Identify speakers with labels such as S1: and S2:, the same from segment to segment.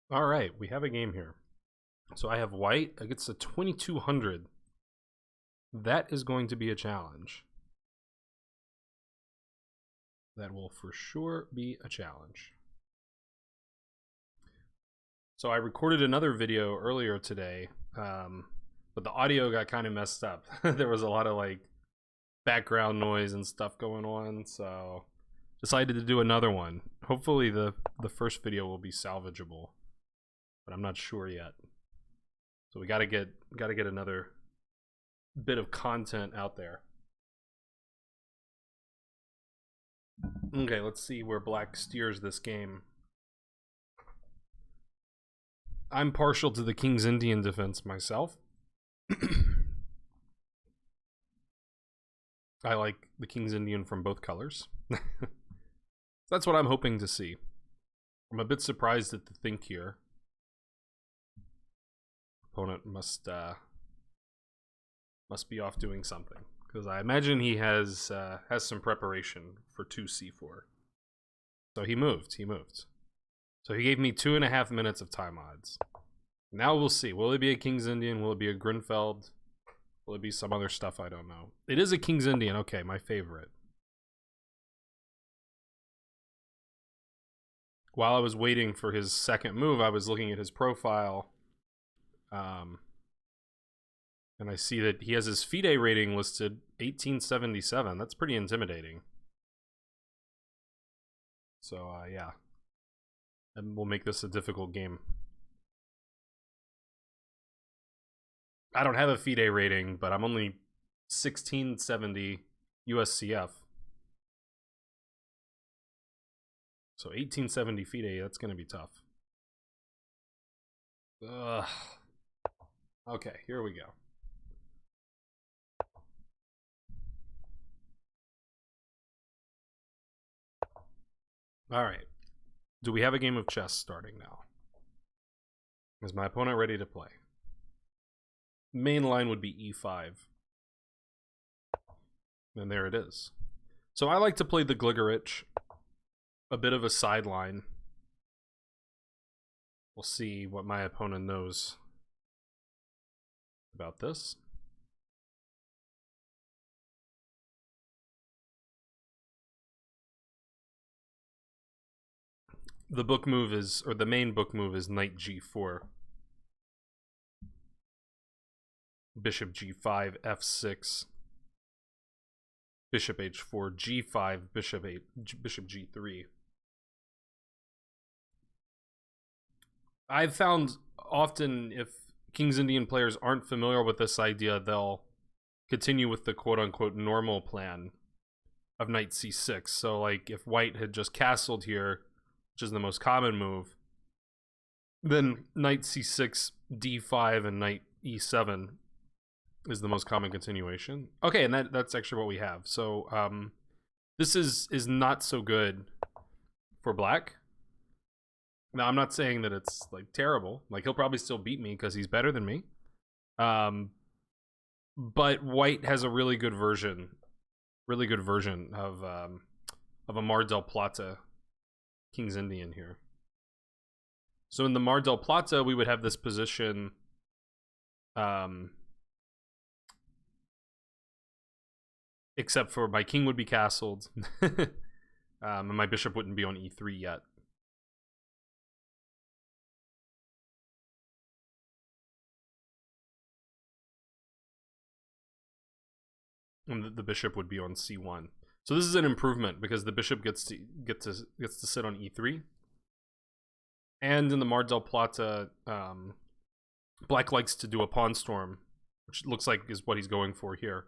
S1: All right, we have a game here. So I have white against a 2200. That is going to be a challenge. That will for sure be a challenge. So I recorded another video earlier today, but the audio got kind of messed up. There was a lot of like background noise and stuff going on, so decided to do another one. Hopefully the first video will be salvageable, but I'm not sure yet. So we gotta get another bit of content out there. Okay, let's see where black steers this game. I'm partial to the King's Indian defense myself. I like the King's Indian from both colors. That's what I'm hoping to see. I'm a bit surprised at the think here. Opponent must be off doing something, because I imagine he has some preparation for 2c4. So he moved. So he gave me 2.5 minutes of time odds. Now we'll see. Will it be a King's Indian? Will it be a Grinfeld? Will it be some other stuff? I don't know. It is a King's Indian. Okay, my favorite. While I was waiting for his second move, I was looking at his profile. And I see that he has his FIDE rating listed 1877. That's pretty intimidating. So, yeah. And we'll make this a difficult game. I don't have a FIDE rating, but I'm only 1670 USCF. So 1870 FIDE, that's going to be tough. Ugh. Okay, here we go. All right. Do we have a game of chess starting now? Is my opponent ready to play? Main line would be e5. And there it is. So I like to play the Gligerich. A bit of a sideline. We'll see what my opponent knows about this. The book move is, or the main book move is knight g4. Bishop g5, f6. Bishop h4, g5, bishop g3. I've found often if King's Indian players aren't familiar with this idea, they'll continue with the quote-unquote normal plan of knight c6. So like if white had just castled here, which is the most common move, then knight c6, d5, and knight e7 is the most common continuation. Okay, and that's actually what we have. So this is not so good for black. Now, I'm not saying that it's like terrible. Like he'll probably still beat me because he's better than me. But white has a really good version of a Mar del Plata King's Indian here. So in the Mar del Plata, we would have this position. Except for my king would be castled, and my bishop wouldn't be on e3 yet. And the bishop would be on c1. So this is an improvement because the bishop gets to sit on e3. And in the Mar del Plata, black likes to do a pawn storm, which looks like is what he's going for here.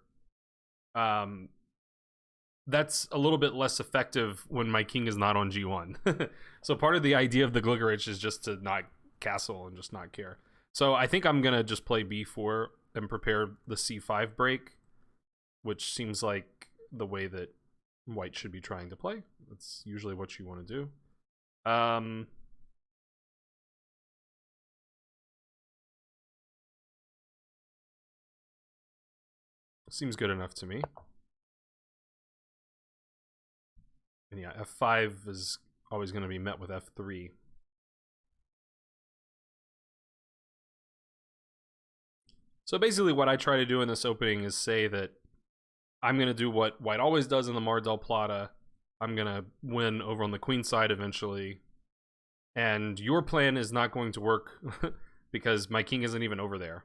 S1: That's a little bit less effective when my king is not on g1. So part of the idea of the Gligerich is just to not castle and just not care. So I think I'm gonna just play b4 and prepare the c5 break, which seems like the way that white should be trying to play. That's usually what you want to do. Seems good enough to me. And yeah, f5 is always going to be met with f3. So basically what I try to do in this opening is say that I'm going to do what white always does in the Mar del Plata. I'm going to win over on the queen side eventually. And your plan is not going to work because my king isn't even over there.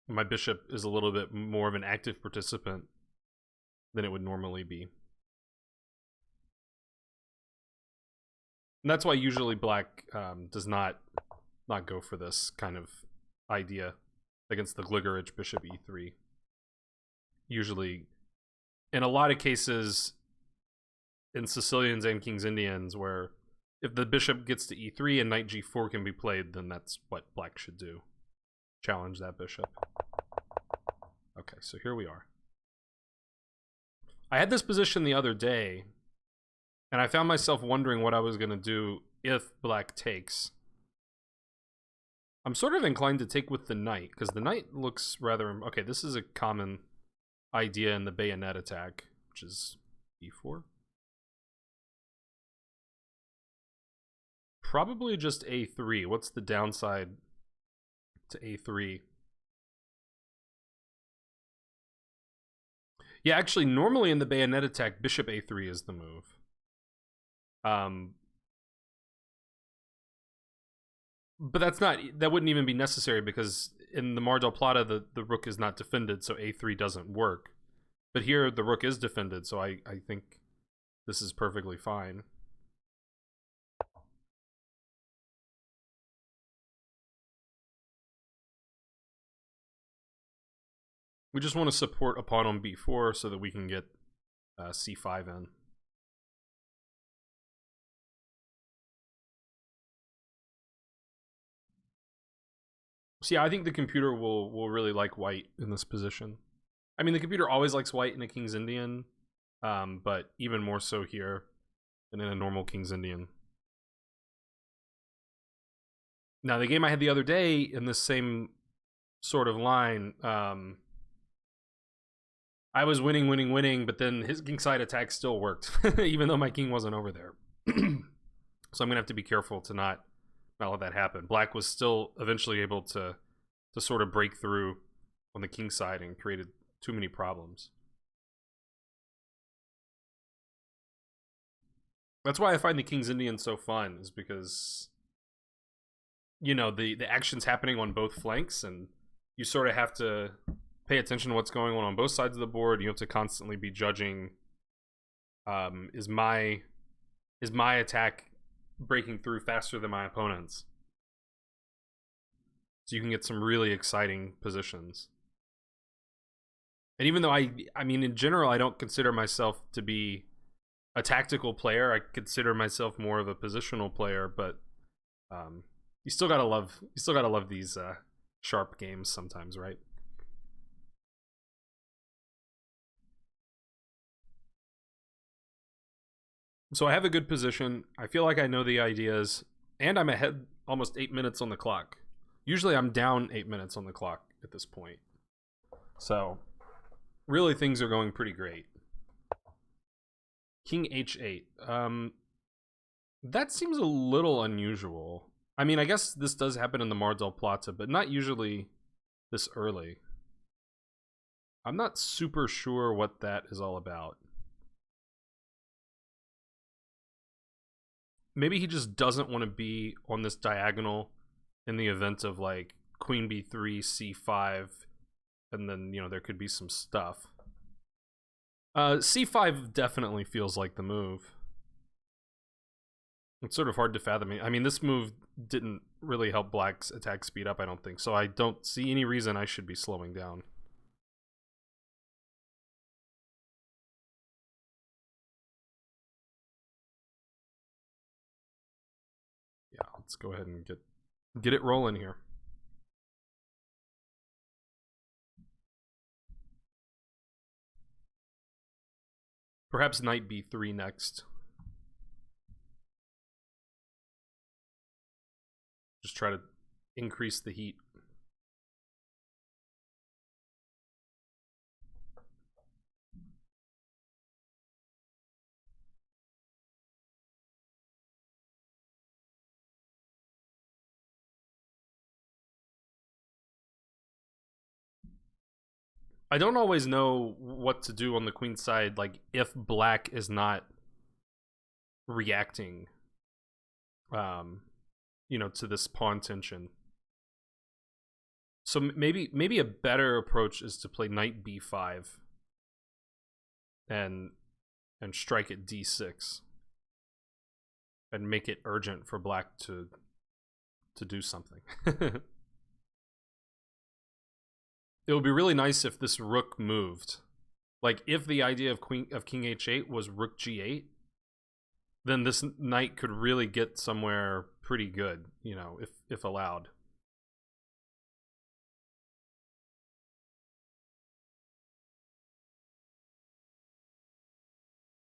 S1: My bishop is a little bit more of an active participant than it would normally be. And that's why usually black does not go for this kind of idea against the Gligorich bishop e3. Usually, in a lot of cases, in Sicilians and King's Indians, where if the bishop gets to e3 and knight g4 can be played, then that's what black should do. Challenge that bishop. Okay, so here we are. I had this position the other day, and I found myself wondering what I was going to do if black takes. I'm sort of inclined to take with the knight, because the knight looks rather... Okay, this is a common idea in the bayonet attack, which is e4. Probably just a3. What's the downside to a3? Yeah, actually, normally in the bayonet attack, bishop a3 is the move. But that wouldn't even be necessary because in the Mar del Plata, the rook is not defended, so a3 doesn't work. But here, the rook is defended, so I think this is perfectly fine. We just want to support a pawn on b4 so that we can get c5 in. So yeah, I think the computer will really like white in this position. I mean, the computer always likes white in a King's Indian, but even more so here than in a normal King's Indian. Now, the game I had the other day in this same sort of line, I was winning, but then his kingside attack still worked, even though my king wasn't over there. So I'm gonna have to be careful to not let that happen. Black was still eventually able to sort of break through on the king side and created too many problems. That's why I find the King's Indian so fun, is because, you know, the action's happening on both flanks, and you sort of have to pay attention to what's going on both sides of the board. You have to constantly be judging, is my attack breaking through faster than my opponent's? So you can get some really exciting positions. And even though I mean, in general, I don't consider myself to be a tactical player. I consider myself more of a positional player, but you still gotta love these sharp games sometimes, right? So I have a good position. I feel like I know the ideas, and I'm ahead almost 8 minutes on the clock. Usually I'm down 8 minutes on the clock at this point. So really things are going pretty great. King h8. That seems a little unusual. I mean, I guess this does happen in the Mar del Plata, but not usually this early. I'm not super sure what that is all about. Maybe he just doesn't want to be on this diagonal in the event of like queen b3, c5, and then, you know, there could be some stuff. C5 definitely feels like the move. It's sort of hard to fathom. I mean, this move didn't really help black's attack speed up, I don't think. So I don't see any reason I should be slowing down. Yeah, let's go ahead and get it rolling here. Perhaps knight b3 next. Just try to increase the heat. I don't always know what to do on the queen side, like if black is not reacting, you know, to this pawn tension. So maybe a better approach is to play knight b5 and strike at d6 and make it urgent for black to do something. It would be really nice if this rook moved. Like if the idea of king h8 was rook g8, then this knight could really get somewhere pretty good, you know, if allowed.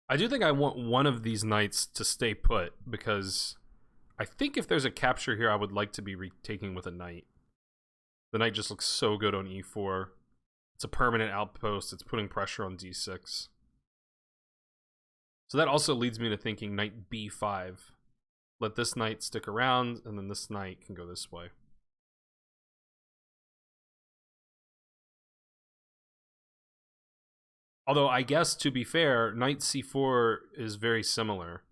S1: I do think I want one of these knights to stay put, because I think if there's a capture here, I would like to be retaking with a knight. The knight just looks so good on e4. It's a permanent outpost. It's putting pressure on d6. So that also leads me to thinking knight b5. Let this knight stick around, and then this knight can go this way. Although, I guess, to be fair, knight c4 is very similar.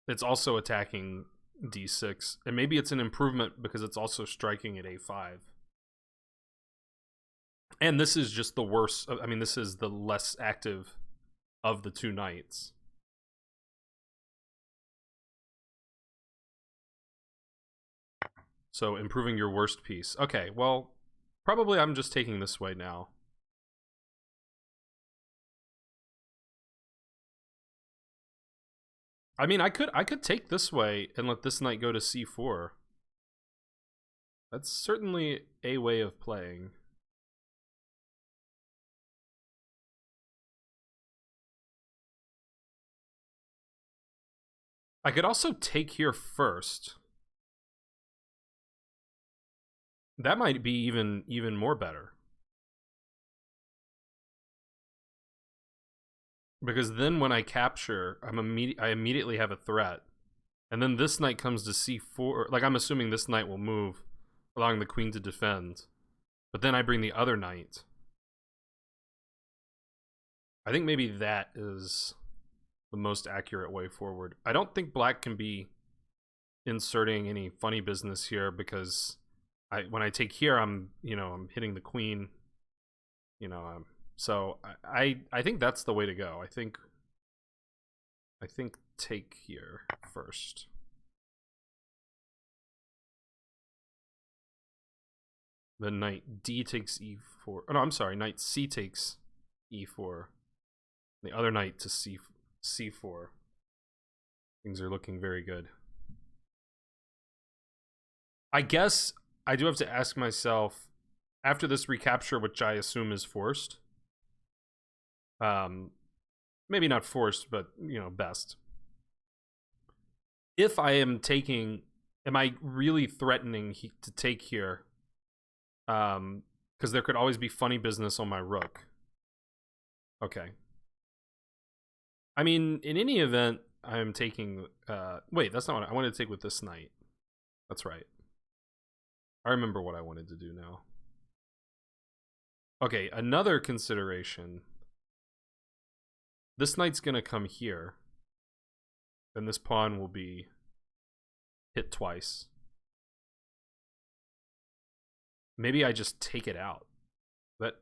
S1: It's also attacking d6. And maybe it's an improvement because it's also striking at a5. And this is just the worst. I mean, this is the less active of the two knights. So improving your worst piece. Okay, well, probably I'm just taking this way now. I mean, I could take this way and let this knight go to c4. That's certainly a way of playing. I could also take here first. That might be even more better. Because then when I capture, I immediately have a threat. And then this knight comes to c4. Like, I'm assuming this knight will move, allowing the queen to defend. But then I bring the other knight. I think maybe that is the most accurate way forward. I don't think black can be inserting any funny business here, because when I take here, I'm hitting the queen, so I think that's the way to go. I think take here first. Then knight d takes e4. Oh, no, I'm sorry, knight c takes e4. The other knight to c4. Things are looking very good. I guess I do have to ask myself, after this recapture, which I assume is forced, maybe not forced, but best. If I am taking, am I really threatening to take here? Because there could always be funny business on my rook. Okay. I mean, in any event, I am taking. Wait, that's not what I wanted to take with this knight. That's right. I remember what I wanted to do now. Okay, another consideration. This knight's gonna come here. Then this pawn will be hit twice. Maybe I just take it out. That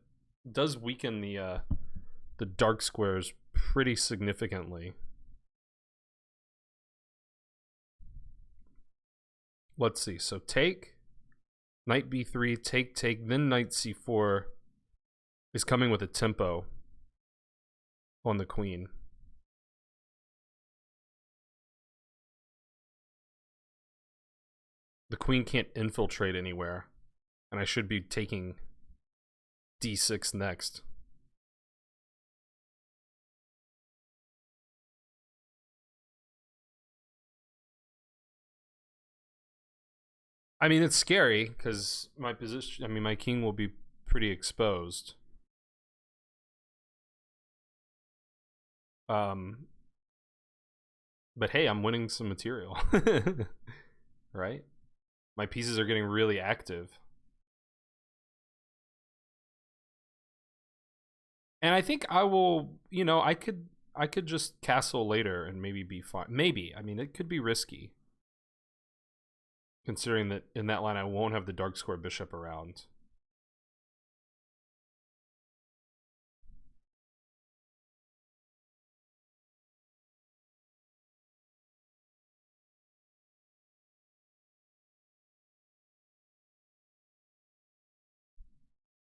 S1: does weaken the dark squares pretty significantly. Let's see. So take, knight b3, take, then knight c4 is coming with a tempo on the queen. The queen can't infiltrate anywhere, and I should be taking d6 next. I mean, it's scary because my position, I mean, my king will be pretty exposed. But hey, I'm winning some material. Right? My pieces are getting really active. And I think I will, you know, I could just castle later and maybe be fine. Maybe. I mean, it could be risky. Considering that in that line I won't have the dark square bishop around.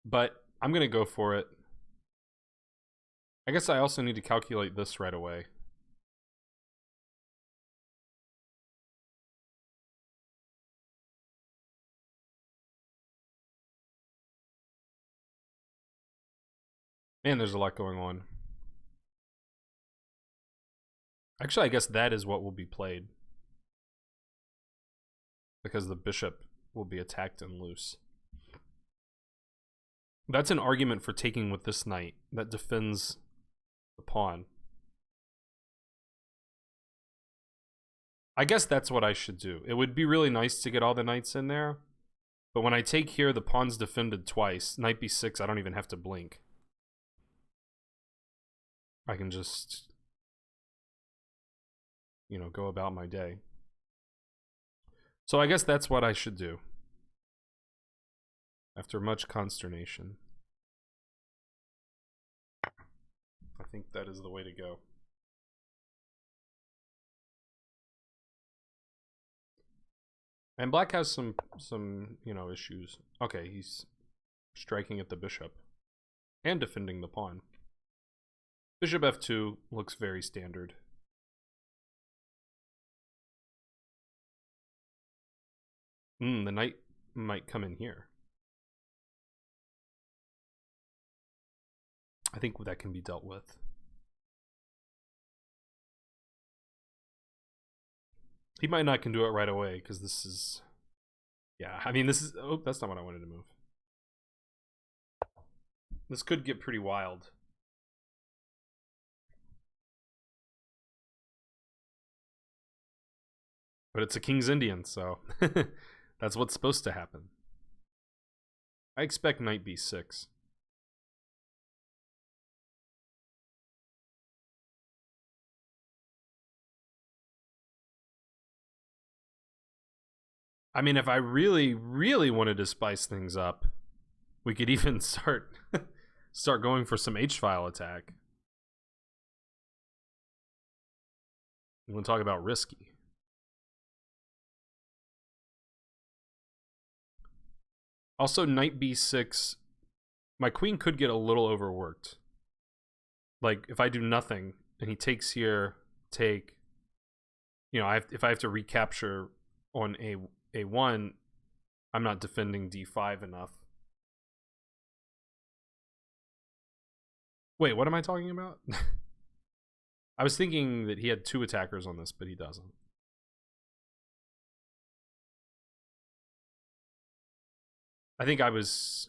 S1: But I'm going to go for it. I guess I also need to calculate this right away. Man, there's a lot going on. Actually, I guess that is what will be played. Because the bishop will be attacked and loose. That's an argument for taking with this knight that defends the pawn. I guess that's what I should do. It would be really nice to get all the knights in there. But when I take here, the pawn's defended twice. Knight b6, I don't even have to blink. I can just, you know, go about my day. So I guess that's what I should do. After much consternation. I think that is the way to go. And black has some you know, issues. Okay, he's striking at the bishop and defending the pawn. Bishop f2 looks very standard. The knight might come in here. I think that can be dealt with. He might not can do it right away because this is, yeah, I mean, this is, oh, that's not what I wanted to move. This could get pretty wild. But it's a King's Indian, so that's what's supposed to happen. I expect knight b6. I mean, if I really, really wanted to spice things up, we could even start going for some H-file attack. You want to talk about risky. Also, knight b6, my queen could get a little overworked. Like, if I do nothing, and he takes here, take, you know, if I have to recapture on a1, I'm not defending d5 enough. Wait, what am I talking about? I was thinking that he had 2 attackers on this, but he doesn't. I think I was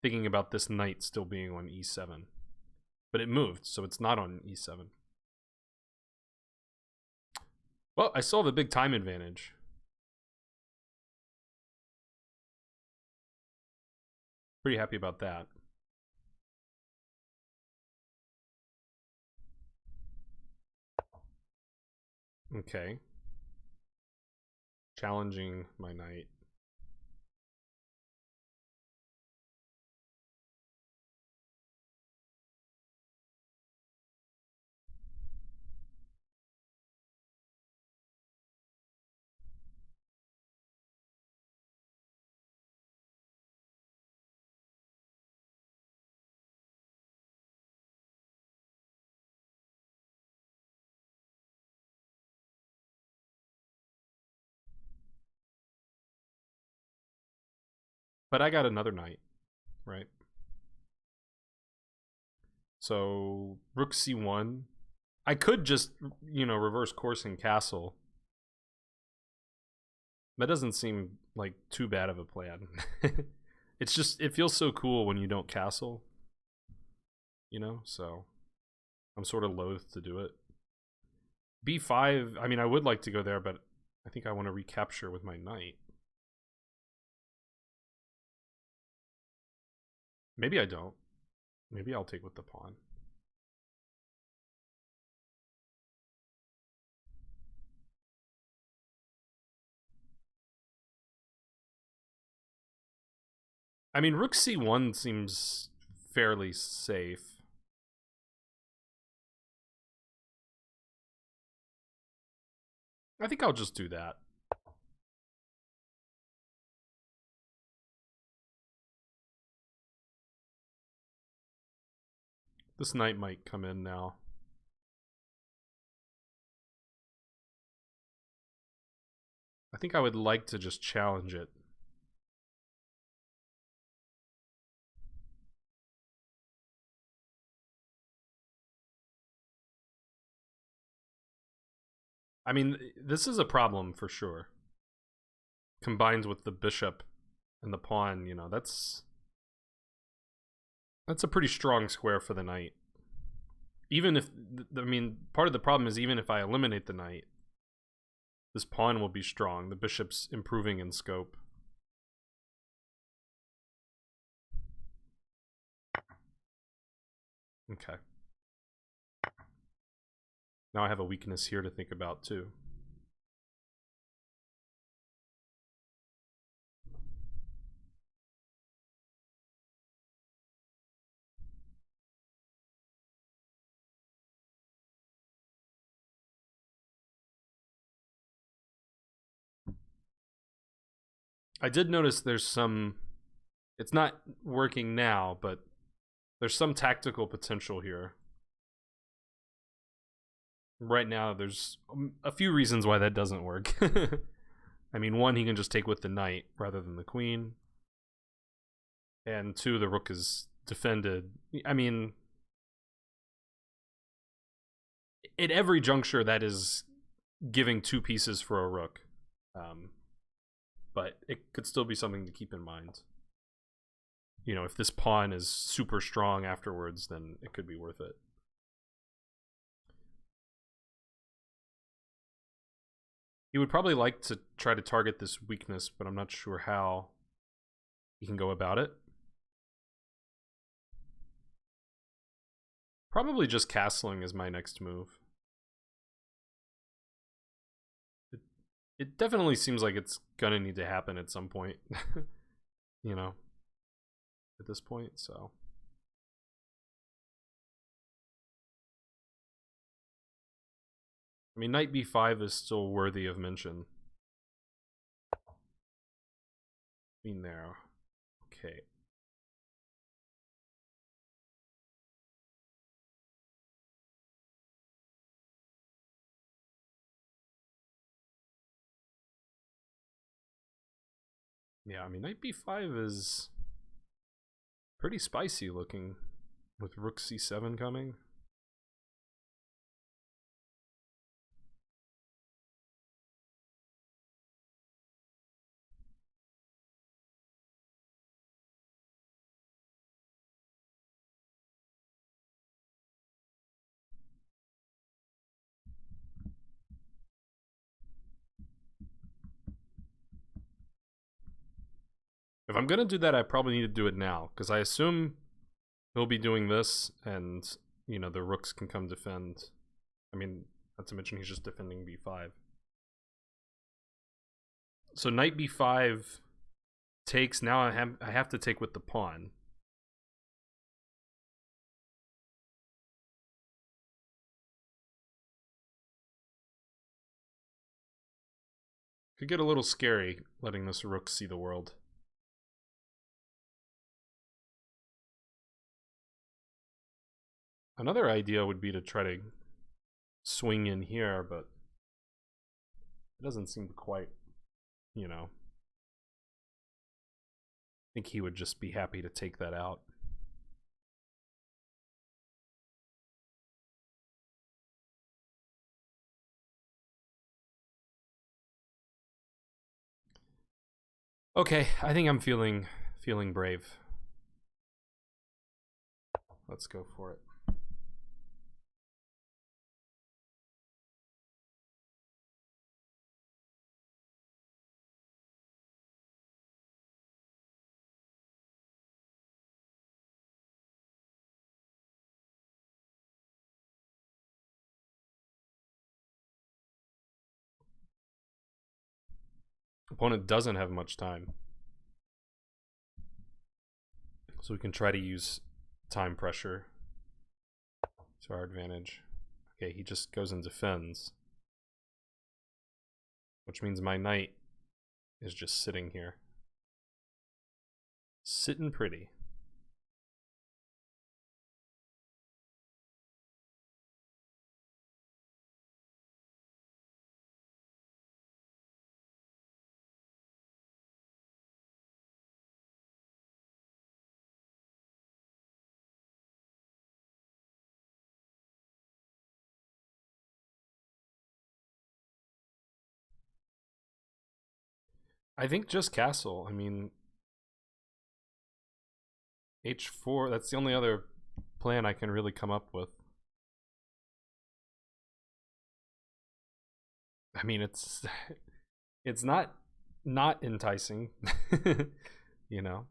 S1: thinking about this knight still being on e7. But it moved, so it's not on e7. Well, I still have a big time advantage. Pretty happy about that. Okay. Challenging my knight. But I got another knight, right? So rook c1. I could just, you know, reverse course and castle. That doesn't seem like too bad of a plan. It's just, it feels so cool when you don't castle, you know, so I'm sort of loath to do it. b5, I mean, I would like to go there, but I think I want to recapture with my knight. Maybe I don't. Maybe I'll take with the pawn. I mean, rook c1 seems fairly safe. I think I'll just do that. This knight might come in now. I think I would like to just challenge it. I mean, this is a problem for sure. Combined with the bishop and the pawn, you know, that's a pretty strong square for the knight. Even if, I mean, part of the problem is even if I eliminate the knight, this pawn will be strong. The bishop's improving in scope. Okay. Now I have a weakness here to think about too. I did notice there's some, it's not working now, but there's some tactical potential here. Right now, there's a few reasons why that doesn't work. I mean, one, he can just take with the knight rather than the queen. And two, the rook is defended. I mean, at every juncture, that is giving two pieces for a rook. But it could still be something to keep in mind. You know, if this pawn is super strong afterwards, then it could be worth it. He would probably like to try to target this weakness, but I'm not sure how he can go about it. Probably just castling is my next move. It definitely seems like it's gonna need to happen at some point. You know, at this point, so. I mean, knight b5 is still worthy of mention. Queen there. Okay. Yeah, I mean, knight b5 is pretty spicy looking with rook c7 coming. If I'm gonna do that, I probably need to do it now, because I assume he'll be doing this, and, you know, the rooks can come defend. I mean, not to mention he's just defending b5. So knight b5 takes. Now I have to take with the pawn. Could get a little scary letting this rook see the world. Another idea would be to try to swing in here, but it doesn't seem to quite, you know. I think he would just be happy to take that out. Okay, I think I'm feeling brave. Let's go for it. Opponent doesn't have much time. So we can try to use time pressure to our advantage. Okay, he just goes and defends. Which means my knight is just sitting here. Sitting pretty. I think just castle. I mean, h4, that's the only other plan I can really come up with. I mean, it's not enticing, you know.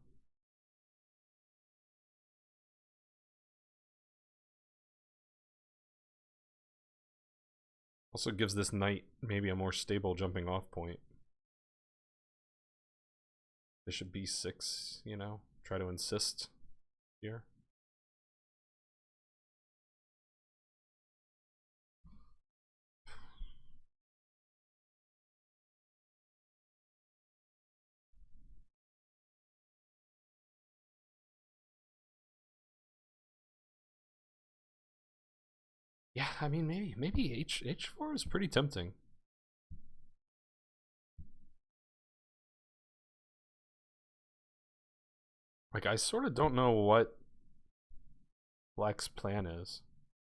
S1: Also gives this knight maybe a more stable jumping off point. Bishop b6, you know, try to insist here. Yeah, I mean, maybe h4 is pretty tempting. Like, I sort of don't know what Black's plan is.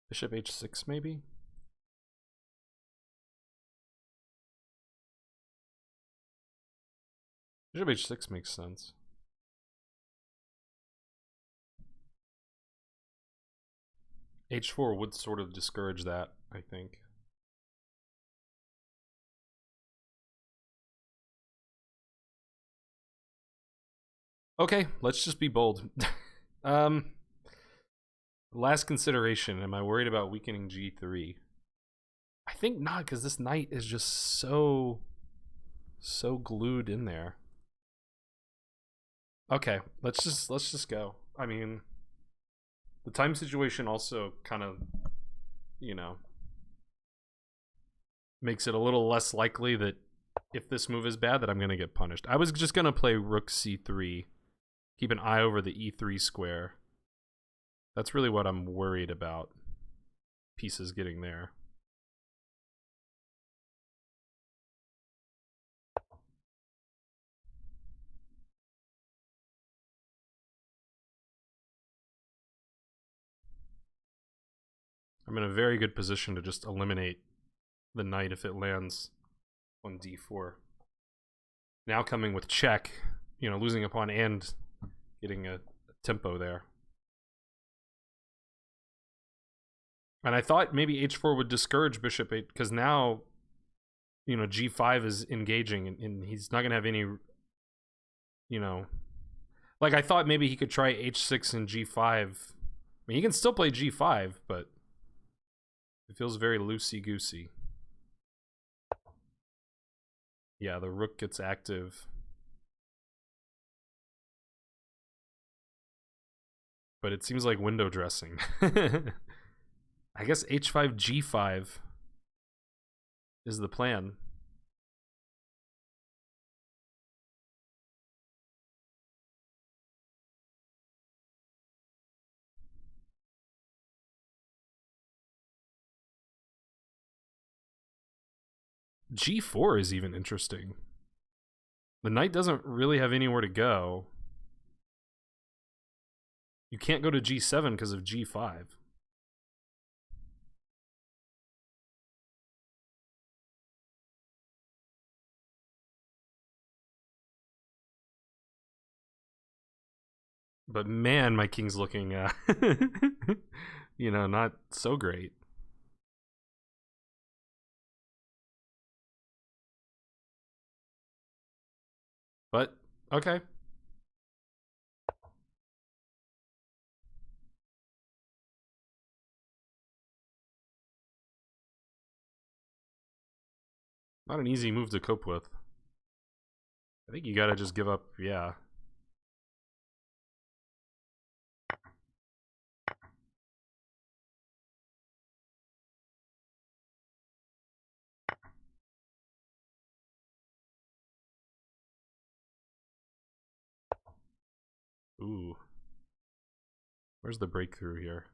S1: Bishop h6, maybe? Bishop h6 makes sense. h4 would sort of discourage that, I think. Okay, let's just be bold. Last consideration, am I worried about weakening g3? I think not, because this knight is just so glued in there. Okay, let's just go. I mean, the time situation also kind of, you know, makes it a little less likely that if this move is bad that I'm going to get punished. I was just going to play rook c3, keep an eye over the e3 square. That's really what I'm worried about, pieces getting there. I'm in a very good position to just eliminate the knight if it lands on d4. Now coming with check, you know, losing a pawn and getting a tempo there. And I thought maybe h4 would discourage bishop 8, because now, you know, g5 is engaging, and he's not going to have any, you know... Like, I thought maybe he could try h6 and g5. I mean, he can still play g5, but it feels very loosey-goosey. Yeah, the rook gets active. But it seems like window dressing. I guess h5, g5 is the plan. g4 is even interesting. The knight doesn't really have anywhere to go. You can't go to g7 because of g5. But man, my king's looking, you know, not so great. But, okay. Not an easy move to cope with. I think you gotta just give up, yeah. Ooh. Where's the breakthrough here?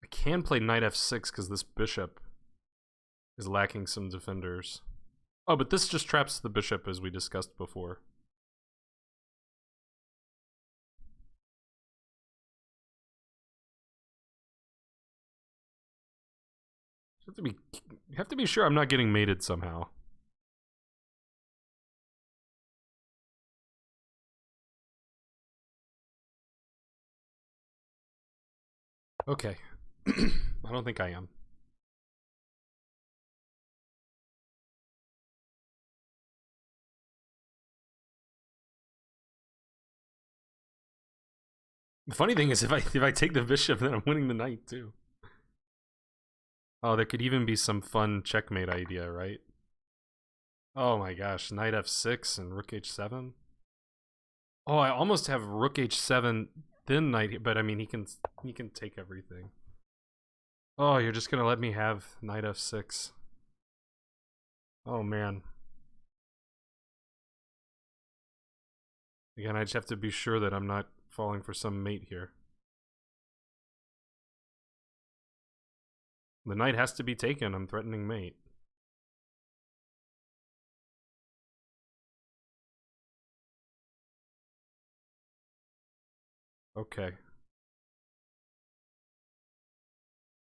S1: I can play knight f6 because this bishop is lacking some defenders. Oh, but this just traps the bishop as we discussed before. You have to be sure I'm not getting mated somehow. Okay. I don't think I am. The funny thing is, if I take the bishop, then I'm winning the knight too. Oh, there could even be some fun checkmate idea, right? Oh my gosh, knight f6 and rook h7. Oh, I almost have rook h7, then knight, but I mean he can take everything. Oh, you're just gonna let me have knight f6. Oh man. Again, I just have to be sure that I'm not falling for some mate here. The knight has to be taken. I'm threatening mate. Okay.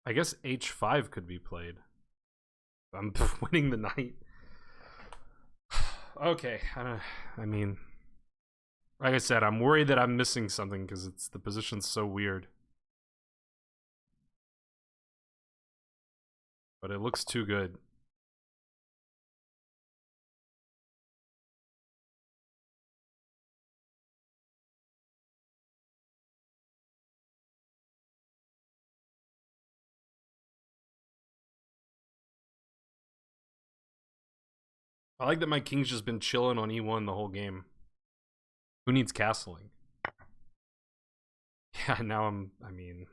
S1: I guess h5 could be played. I'm winning the knight. Okay. I mean, like I said, I'm worried that I'm missing something because the position's so weird. But it looks too good. I like that my king's just been chilling on e1 the whole game. Who needs castling? Yeah, now I mean...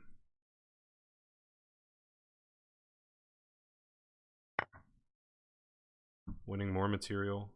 S1: winning more material.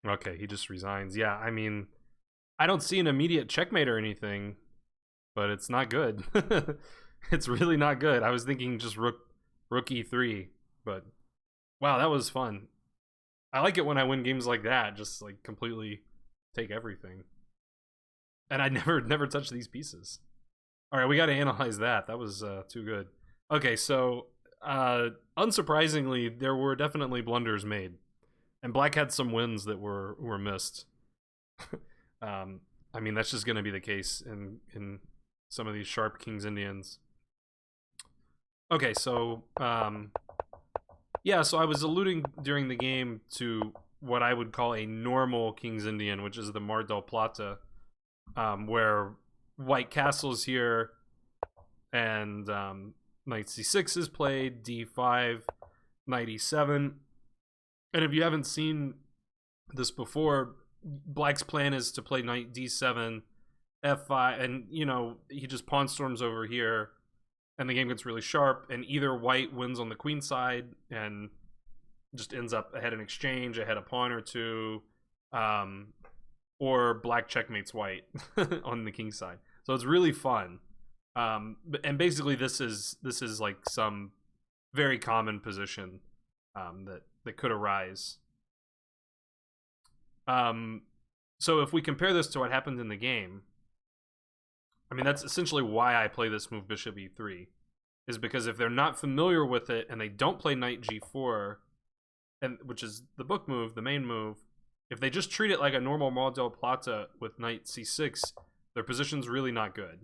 S1: Okay, he just resigns. Yeah, I mean, I don't see an immediate checkmate or anything, but it's not good. It's really not good. I was thinking just rook e3, but wow, that was fun. I like it when I win games like that, just like completely take everything. And I never touch these pieces. All right, we got to analyze that. That was too good. Okay, so unsurprisingly, there were definitely blunders made, and Black had some wins that were missed. I mean, that's just going to be the case in some of these sharp Kings Indians. Okay, so yeah, so I was alluding during the game to what I would call a normal Kings Indian, which is the Mar del Plata, where white castles here, and knight c6 is played, d5, knight e7. And if you haven't seen this before, Black's plan is to play knight d7, f5, and you know, he just pawn storms over here, and the game gets really sharp, and either white wins on the queen side and just ends up ahead in exchange, ahead a pawn or two, or black checkmates white on the king side. So it's really fun. And basically this is like some very common position that could arise. So if we compare this to what happened in the game, I mean, that's essentially why I play this move bishop e3, is because if they're not familiar with it and they don't play knight g4, and which is the book move, the main move, if they just treat it like a normal Mar del Plata with knight c6, their position's really not good,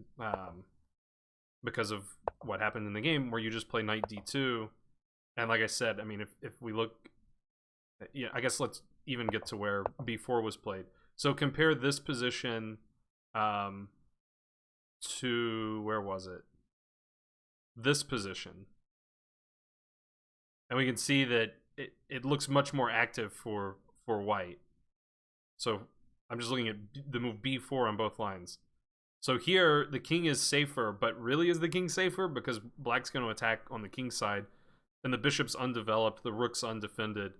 S1: because of what happened in the game where you just play knight d2. And like I said, I mean, if we look, yeah, I guess let's even get to where b4 was played. So compare this position to, where was it? This position. And we can see that it looks much more active for white. So I'm just looking at the move b4 on both lines. So here, the king is safer, but really is the king safer? Because black's going to attack on the king side, and the bishop's undeveloped, the rook's undefended.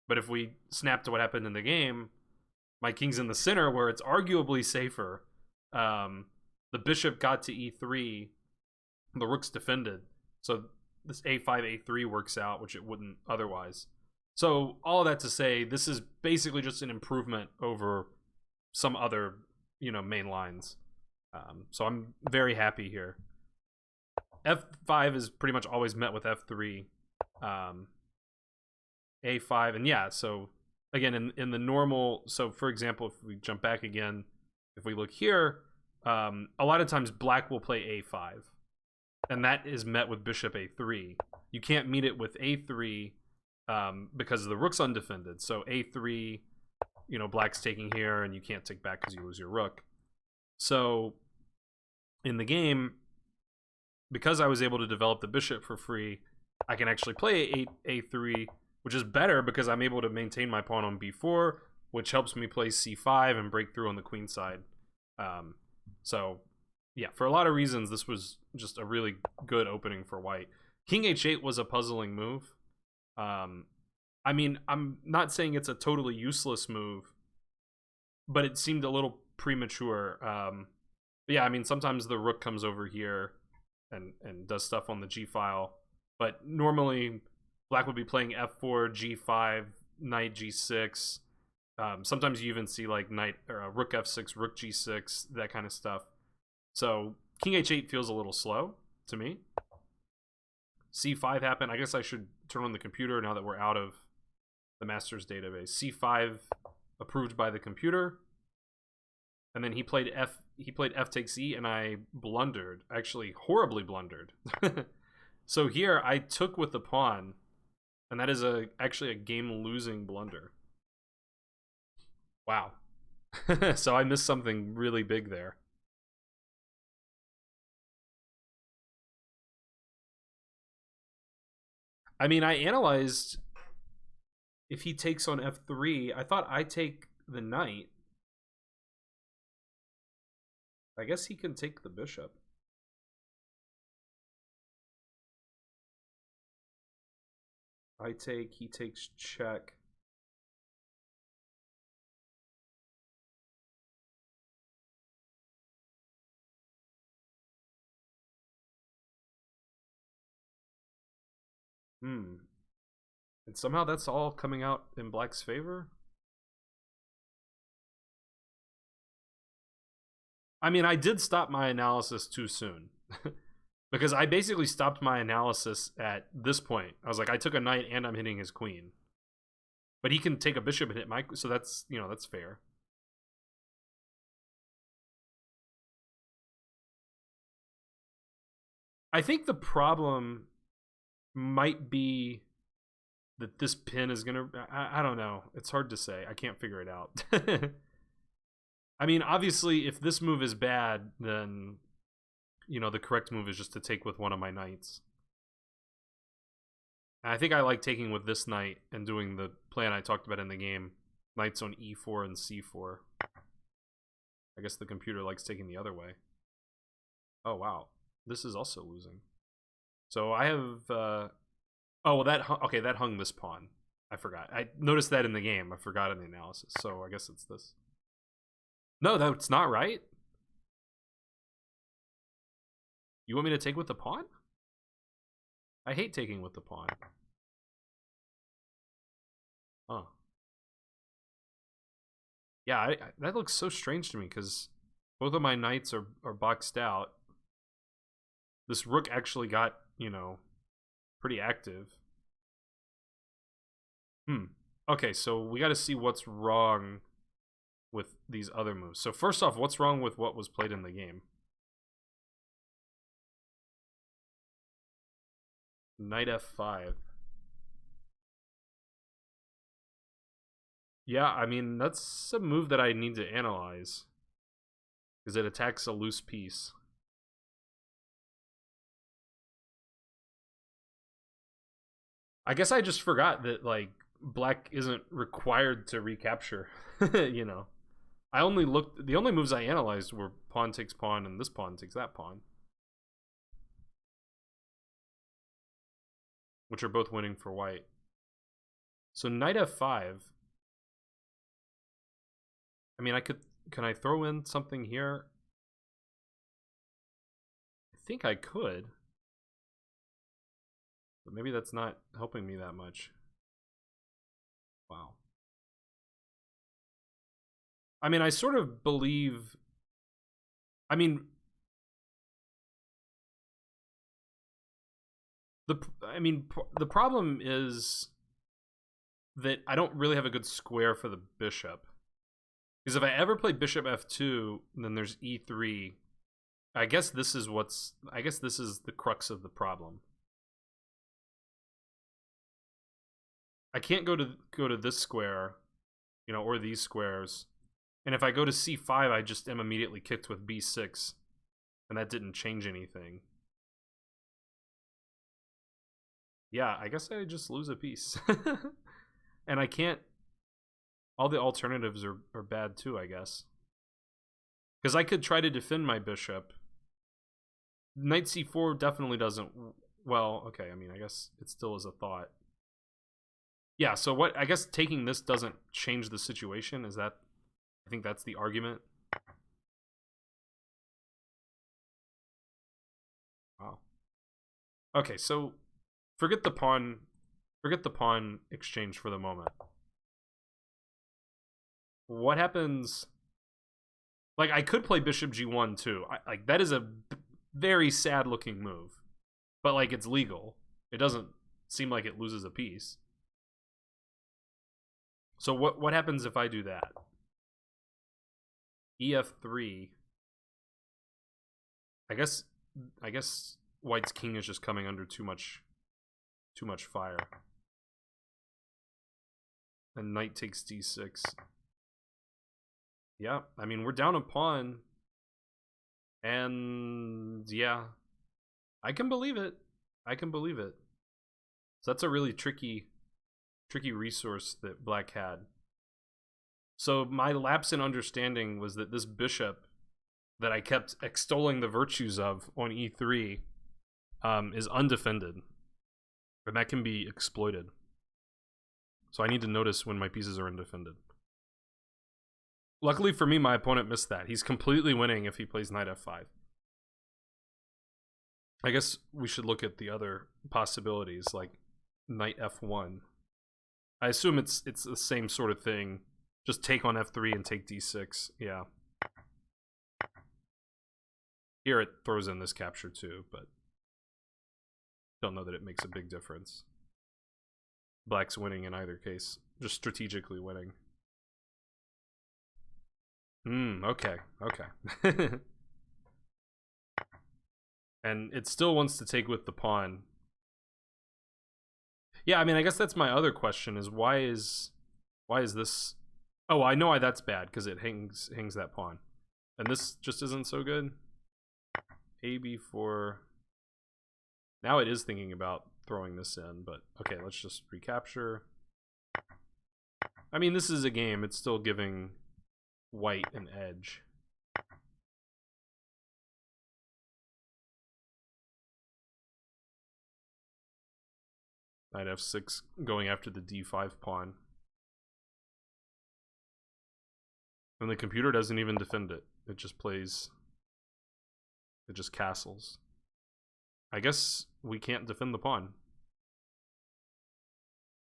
S1: But if we snap to what happened in the game, my king's in the center where it's arguably safer. The bishop got to e3, the rook's defended. So this a5, a3 works out, which it wouldn't otherwise. So all of that to say, this is basically just an improvement over some other, main lines. So I'm very happy here. F5 is pretty much always met with F3. A5, and yeah, so again, in the normal, so for example, if we jump back again, if we look here, a lot of times black will play A5, and that is met with bishop A3. You can't meet it with A3 because the rook's undefended. So A3, black's taking here, and you can't take back because you lose your rook. So in the game, because I was able to develop the bishop for free, I can actually play A3, which is better because I'm able to maintain my pawn on b4, which helps me play c5 and break through on the queen side. So yeah, for a lot of reasons, this was just a really good opening for white. King h8 was a puzzling move. I mean, I'm not saying it's a totally useless move, but it seemed a little premature. But yeah, I mean, sometimes the rook comes over here and does stuff on the g file, but normally black would be playing f4, g5, knight g6. Sometimes you even see like knight or rook f6, rook g6, that kind of stuff. So king h8 feels a little slow to me. c5 happened. I guess I should turn on the computer now that we're out of the master's database. c5 approved by the computer, and then he played f takes e, and I blundered, actually horribly blundered. So here I took with the pawn, and that is actually a game-losing blunder. Wow. So I missed something really big there. I mean, I analyzed if he takes on f3. I thought I take the knight. I guess he can take the bishop. I take, he takes check. And somehow that's all coming out in black's favor? I mean, I did stop my analysis too soon. Because I basically stopped my analysis at this point. I was like, I took a knight and I'm hitting his queen. But he can take a bishop and hit my... So that's, that's fair. I think the problem might be that this pin is gonna... I don't know. It's hard to say. I can't figure it out. I mean, obviously, if this move is bad, then, the correct move is just to take with one of my knights. And I think I like taking with this knight and doing the plan I talked about in the game. Knights on e4 and c4. I guess the computer likes taking the other way. Oh, wow. This is also losing. So I have... oh, well, that hung this pawn. I forgot. I noticed that in the game. I forgot in the analysis. So I guess it's this. No, that's not right. You want me to take with the pawn? I hate taking with the pawn. Oh. Yeah, that looks so strange to me because both of my knights are boxed out. This rook actually got, you know, pretty active. Okay, so we got to see what's wrong with these other moves. So first off, what's wrong with what was played in the game? Knight f5. Yeah, I mean, that's a move that I need to analyze. Because it attacks a loose piece. I guess I just forgot that, like, black isn't required to recapture, you know. I only looked, the only moves I analyzed were pawn takes pawn and this pawn takes that pawn. Which are both winning for white. So knight f5. I mean, can I throw in something here? I think I could. But maybe that's not helping me that much. Wow. I mean, I sort of believe... I mean... the problem is that I don't really have a good square for the bishop. Because if I ever play bishop f2, then there's e3. I guess this is the crux of the problem. I can't go to this square, you know, or these squares. And if I go to c5, I just am immediately kicked with b6. And that didn't change anything. Yeah, I guess I just lose a piece. And I can't... All the alternatives are bad too, I guess. Because I could try to defend my bishop. Knight c4 definitely doesn't... Well, okay, I mean, I guess it still is a thought. Yeah, so what... I guess taking this doesn't change the situation. Is that... I think that's the argument. Wow. Okay, so... Forget the pawn exchange for the moment. What happens... Like, I could play bishop g1 too. Like, that is a very sad looking move. But, like, it's legal. It doesn't seem like it loses a piece. So what happens if I do that? ef3. I guess white's king is just coming under too much fire. And knight takes d6. Yeah, I mean, we're down a pawn. And yeah, I can believe it. I can believe it. So that's a really tricky resource that black had. So my lapse in understanding was that this bishop that I kept extolling the virtues of on e3 is undefended. And that can be exploited. So I need to notice when my pieces are undefended. Luckily for me, my opponent missed that. He's completely winning if he plays knight f5. I guess we should look at the other possibilities, like knight f1. I assume it's the same sort of thing. Just take on f3 and take d6. Yeah. Here it throws in this capture too, but don't know that it makes a big difference. Black's winning in either case. Just strategically winning. Okay. And it still wants to take with the pawn. Yeah, I mean, I guess that's my other question is why is this... Oh, I know why that's bad, because it hangs that pawn. And this just isn't so good. AB4. Now it is thinking about throwing this in, but okay, let's just recapture. I mean, this is a game. It's still giving white an edge. Knight f6 going after the d5 pawn. And the computer doesn't even defend it. It just plays... It just castles. I guess we can't defend the pawn.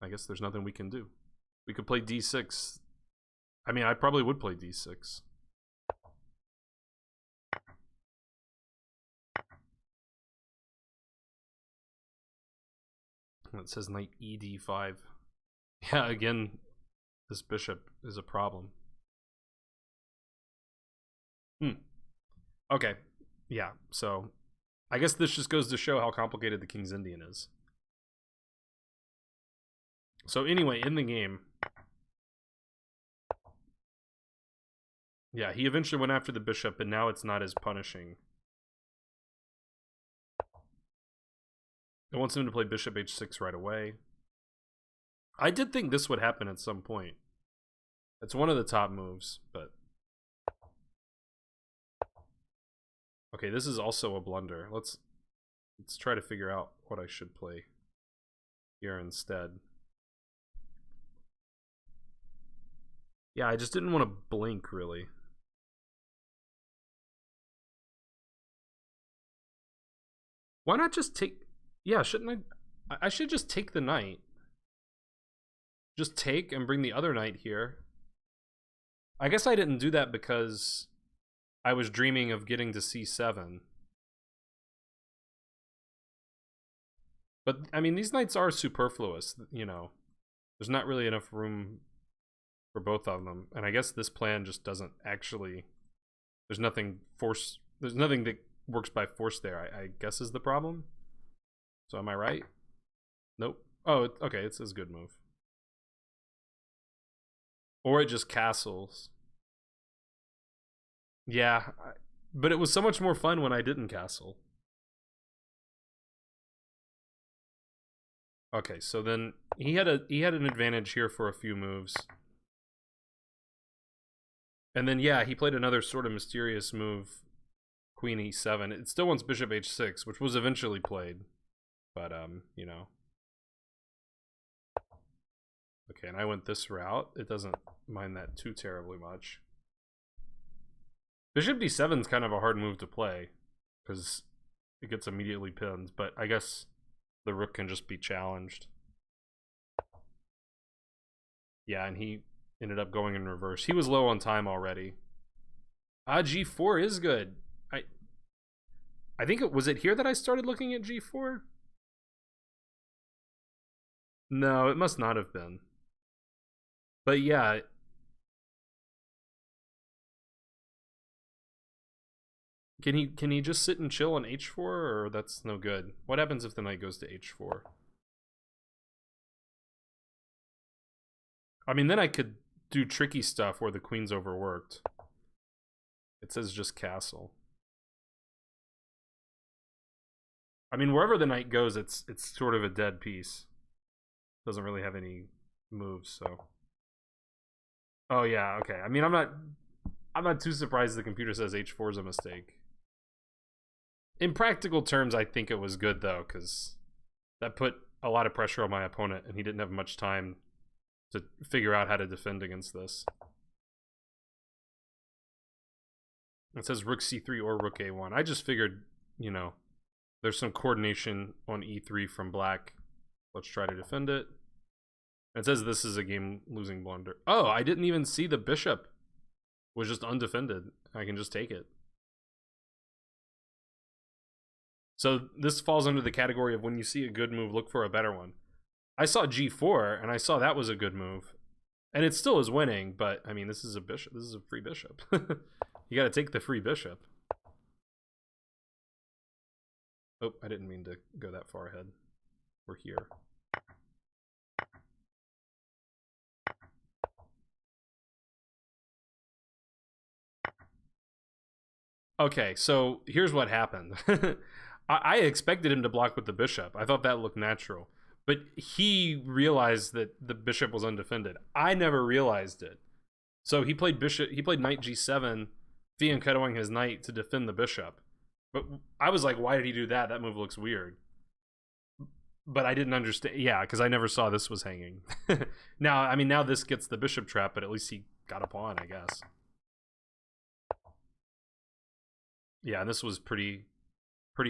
S1: I guess there's nothing we can do. We could play d6. I mean, I probably would play d6. It says knight ed5. Yeah, again, this bishop is a problem. Okay, yeah, so I guess this just goes to show how complicated the King's Indian is. So anyway, in the game, yeah, he eventually went after the bishop, and now it's not as punishing. It wants him to play bishop h6 right away. I did think this would happen at some point. It's one of the top moves, but... Okay, this is also a blunder. Let's try to figure out what I should play here instead. Yeah, I just didn't want to blink, really. Why not just take... Yeah, shouldn't I should just take the knight. Just take and bring the other knight here. I guess I didn't do that because I was dreaming of getting to c7. But, I mean, these knights are superfluous, you know. There's not really enough room for both of them. And I guess this plan just doesn't actually... There's nothing that works by force there, I guess is the problem. So am I right? Nope. Oh, okay, it's a good move. Or it just castles. Yeah, but it was so much more fun when I didn't castle. Okay, so then he had an advantage here for a few moves. And then yeah, he played another sort of mysterious move, Queen e7. It still wants bishop h6, which was eventually played. But you know. Okay, and I went this route. It doesn't mind that too terribly much. Bishop d7 is kind of a hard move to play because it gets immediately pinned, but I guess the rook can just be challenged. Yeah, and he ended up going in reverse. He was low on time already. G4 is good. I think was it here that I started looking at g4? No, it must not have been. But yeah. Can he just sit and chill on h4, or that's no good? What happens if the knight goes to h4? I mean, then I could do tricky stuff where the queen's overworked. It says just castle. I mean, wherever the knight goes, it's sort of a dead piece. Doesn't really have any moves, so. Oh yeah, okay. I mean, I'm not too surprised the computer says h4 is a mistake. In practical terms, I think it was good though, because that put a lot of pressure on my opponent, and he didn't have much time to figure out how to defend against this. It says rook c3 or rook a1. I just figured, you know, there's some coordination on e3 from black. Let's try to defend it. It says this is a game-losing blunder. Oh, I didn't even see the bishop was just undefended. I can just take it. So this falls under the category of when you see a good move, look for a better one. I saw g4, and I saw that was a good move. And it still is winning, but, I mean, this is a bishop. This is a free bishop. You gotta take the free bishop. Oh, I didn't mean to go that far ahead. We're here. Okay, so here's what happened. I expected him to block with the bishop. I thought that looked natural. But he realized that the bishop was undefended. I never realized it. So he played knight g7, fianchettoing his knight to defend the bishop. But I was like, why did he do that? That move looks weird. But I didn't understand. Yeah, because I never saw this was hanging. Now, I mean, now this gets the bishop trap, but at least he got a pawn, I guess. Yeah, and this was pretty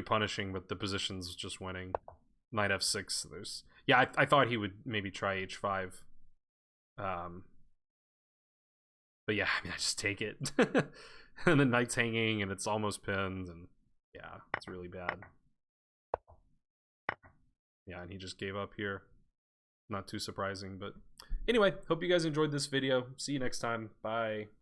S1: punishing, but the position's just winning. Knight f6. I thought he would maybe try h5. But yeah, I mean, I just take it. And the knight's hanging, and it's almost pinned, and yeah, it's really bad. Yeah, and he just gave up here. Not too surprising, but anyway, hope you guys enjoyed this video. See you next time. Bye.